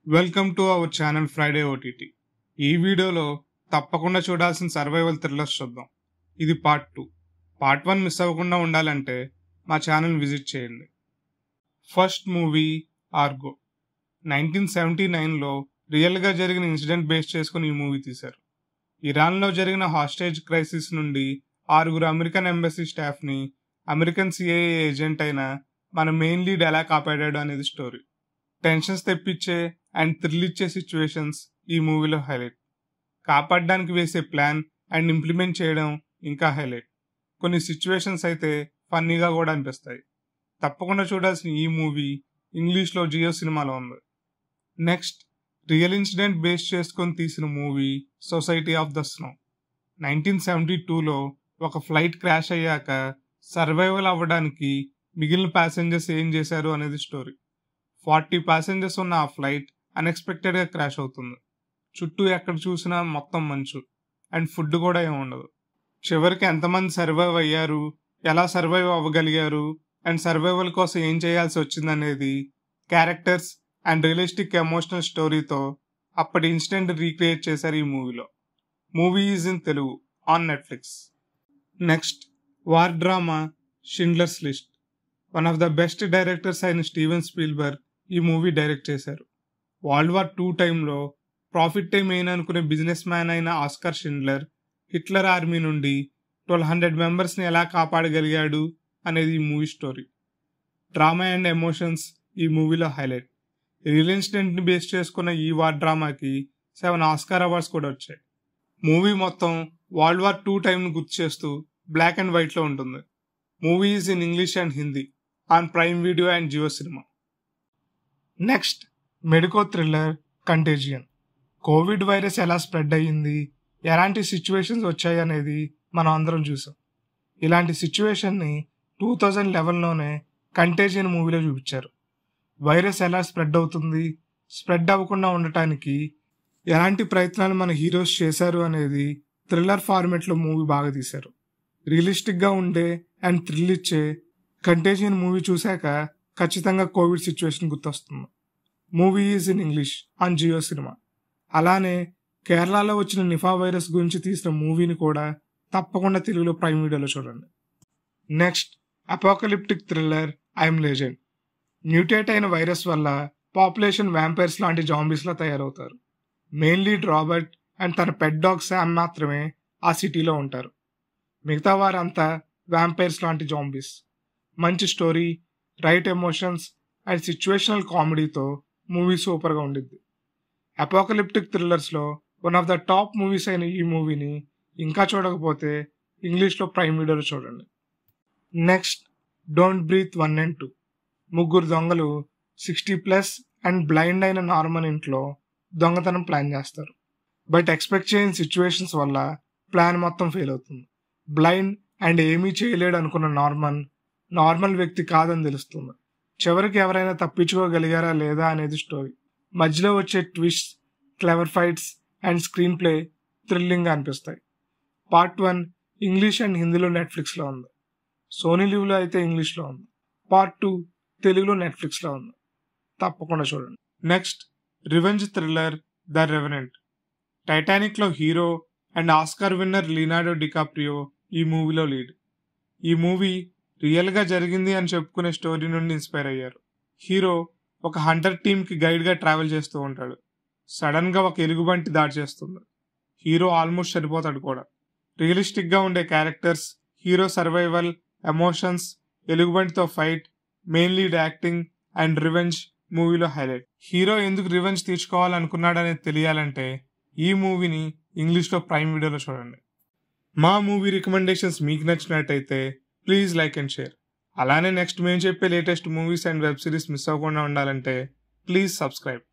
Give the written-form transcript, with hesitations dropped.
Welcome to our channel Friday OTT. ఈ వీడియోలో తప్పకుండా చూడాల్సిన సర్వైవల్ థ్రిల్లర్స్ చూద్దాం. ఇది పార్ట్ 2. పార్ట్ 1 మిస్ అవ్వకుండా ఉండాలంటే మా ఛానల్ విజిట్ చేయండి. First movie Argo. 1979లో రియల్గా జరిగిన ఇన్సిడెంట్ బేస్ చేసుకుని ఈ మూవీ తీశారు. ఇరాన్లో జరిగిన హాస్టేజ్ క్రైసిస్ నుండి 6 అమెరికన్ ఎంబసీ స్టాఫ్ని అమెరికన్ సిఐఏ ఏజెంట్ అయిన మన మెయిన్ లీడ్ ఎలా కాపాడాడు అనేది స్టోరీ. టెన్షన్స్ తెప్పించే అండ్ థ్రిల్ ఇచ్చే సిచ్యువేషన్స్ ఈ మూవీలో హైలైట్. కాపాడడానికి వేసే ప్లాన్ అండ్ ఇంప్లిమెంట్ చేయడం ఇంకా హైలైట్. కొన్ని సిచ్యువేషన్స్ అయితే ఫన్నీగా కూడా అనిపిస్తాయి. తప్పకుండా చూడాల్సిన ఈ మూవీ ఇంగ్లీష్లో జియో సినిమాలో ఉంది. నెక్స్ట్, రియల్ ఇన్సిడెంట్ బేస్ చేసుకొని తీసిన movie society of the snow. 1972లో ఒక ఫ్లైట్ క్రాష్ అయ్యాక సర్వైవల్ అవ్వడానికి మిగిలిన ప్యాసింజర్స్ ఏం చేశారు అనేది స్టోరీ. 40 ప్యాసింజర్స్ ఉన్న ఆ ఫ్లైట్ అన్ఎక్స్పెక్టెడ్గా క్రాష్ అవుతుంది. చుట్టూ ఎక్కడ చూసినా మొత్తం మంచు అండ్ ఫుడ్ కూడా ఏమి ఉండదు. చివరికి ఎంతమంది సర్వైవ్ అయ్యారు, ఎలా సర్వైవ్ అవ్వగలిగారు అండ్ సర్వైవల్ కోసం ఏం చేయాల్సి వచ్చిందనేది క్యారెక్టర్స్ అండ్ రియలిస్టిక్ ఎమోషనల్ స్టోరీతో అప్పటి ఇన్సిడెంట్ రీక్రియేట్ చేశారు ఈ మూవీలో. Movie is in Telugu on Netflix. Next, war drama Schindler's list. One of the best directors అయిన స్టీవెన్ స్పీల్బర్గ్ ఈ మూవీ డైరెక్ట్ చేశారు. వరల్డ్ వార్ 2 టైంలో ప్రాఫిట్ మెయిన్ అనుకునే బిజినెస్ మ్యాన్ అయిన ఆస్కర్ షిండ్లర్ హిట్లర్ ఆర్మీ నుండి 1200 మెంబర్స్ని ఎలా కాపాడగలిగాడు అనేది ఈ movie story. Drama and emotions ఈ మూవీలో హైలైట్. రియల్ ఇన్సిడెంట్ని బేస్ చేసుకున్న ఈ వార్ డ్రామాకి 7 ఆస్కార్ అవార్డ్స్ కూడా వచ్చాయి. మూవీ మొత్తం వరల్డ్ వార్ 2 టైంను గుర్తు చేస్తూ బ్లాక్ అండ్ వైట్లో ఉంటుంది. Movie is in English and Hindi on Prime Video and Jio Cinema. Next, medico thriller Contagion. Covid virus ఎలా స్ప్రెడ్ అయ్యింది, ఎలాంటి సిచ్యువేషన్స్ వచ్చాయి అనేది మనం అందరం చూసాం. ఇలాంటి సిచ్యువేషన్ని 2011లోనే కంటేజియన్ మూవీలో చూపించారు. వైరస్ ఎలా స్ప్రెడ్ అవుతుంది, స్ప్రెడ్ అవ్వకుండా ఉండటానికి ఎలాంటి ప్రయత్నాలు మన హీరోస్ చేశారు అనేది థ్రిల్లర్ ఫార్మేట్లో మూవీ బాగా తీశారు. రియలిస్టిక్గా ఉండే అండ్ థ్రిల్ ఇచ్చే కంటేజియన్ మూవీ చూశాక ఖచ్చితంగా కోవిడ్ సిచ్యువేషన్ గుర్తొస్తుంది. Movie is in English on Jio Cinema. అలానే కేరళలో వచ్చిన నిఫా వైరస్ గురించి తీసిన మూవీని కూడా తప్పకుండా తెలుగులో ప్రైమ్ వీడియోలో చూడండి. Next, apocalyptic thriller I'm legend. Mutate అయిన వైరస్ వల్ల పాపులేషన్ వ్యాంపైర్స్ లాంటి జాంబీస్లా తయారవుతారు. మెయిన్ లీడ్ రాబర్ట్ అండ్ తన పెట్ డాగ్ శామ్ మాత్రమే ఆ సిటీలో ఉంటారు. మిగతా వారంతా వ్యాంపైర్స్ లాంటి జాంబీస్. మంచి story, right emotions and situational కామెడీతో మూవీ సూపర్గా ఉండిద్ది. అపోకలిప్టిక్ థ్రిల్లర్స్లో one of the top movies అయిన ఈ మూవీని ఇంకా చూడకపోతే ఇంగ్లీష్లో ప్రైమ్ వీడియోలో చూడండి. Next, don't breathe 1 and 2. 3 దొంగలు 60+ అండ్ బ్లైండ్ అయిన నార్మన్ ఇంట్లో దొంగతనం ప్లాన్ చేస్తారు. బట్ ఎక్స్పెక్ట్ చేయని సిచ్యువేషన్స్ వల్ల ప్లాన్ మొత్తం ఫెయిల్ అవుతుంది. బ్లైండ్ అండ్ ఏమీ చేయలేడు అనుకున్న నార్మల్ వ్యక్తి కాదని తెలుస్తుంది. చివరికి ఎవరైనా తప్పించుకోగలిగారా లేదా అనేది స్టోరీ. మధ్యలో వచ్చే twist, clever fights and screenplay థ్రిల్లింగ్గా అనిపిస్తాయి. పార్ట్ 1 ఇంగ్లీష్ అండ్ హిందీలో నెట్ఫ్లిక్స్లో ఉంది. సోనీ లివ్లో అయితే ఇంగ్లీష్లో ఉంది. పార్ట్ 2 తెలుగులో నెట్ఫ్లిక్స్లో ఉంది. తప్పకుండా చూడండి. Next, revenge thriller the Revenant. టైటానిక్లో hero and Oscar winner Leonardo DiCaprio ఈ మూవీలో లీడ్. ఈ మూవీ రియల్గా జరిగింది అని చెప్పుకునే స్టోరీ నుండి ఇన్స్పైర్ అయ్యారు. హీరో ఒక హంటర్ టీమ్కి గైడ్గా ట్రావెల్ చేస్తూ ఉంటాడు. సడన్గా ఒక ఎలుగుబంటి దాడి చేస్తుంది. హీరో ఆల్మోస్ట్ చనిపోతాడు కూడా. రియలిస్టిక్గా ఉండే క్యారెక్టర్స్, హీరో సర్వైవల్, ఎమోషన్స్, ఎలుగుబంటితో fight, main lead acting and revenge మూవీలో హైలైట్. హీరో ఎందుకు రివెంజ్ తీర్చుకోవాలనుకున్నాడనేది తెలియాలంటే ఈ మూవీని ఇంగ్లీష్లో ప్రైమ్ వీడియోలో చూడండి. మా మూవీ రికమెండేషన్స్ మీకు నచ్చినట్టయితే ప్లీజ్ లైక్ అండ్ షేర్. అలానే నెక్స్ట్ మేము చెప్పే latest movies and web series miss అవ్వకుండా ఉండాలంటే ప్లీజ్ సబ్స్క్రైబ్.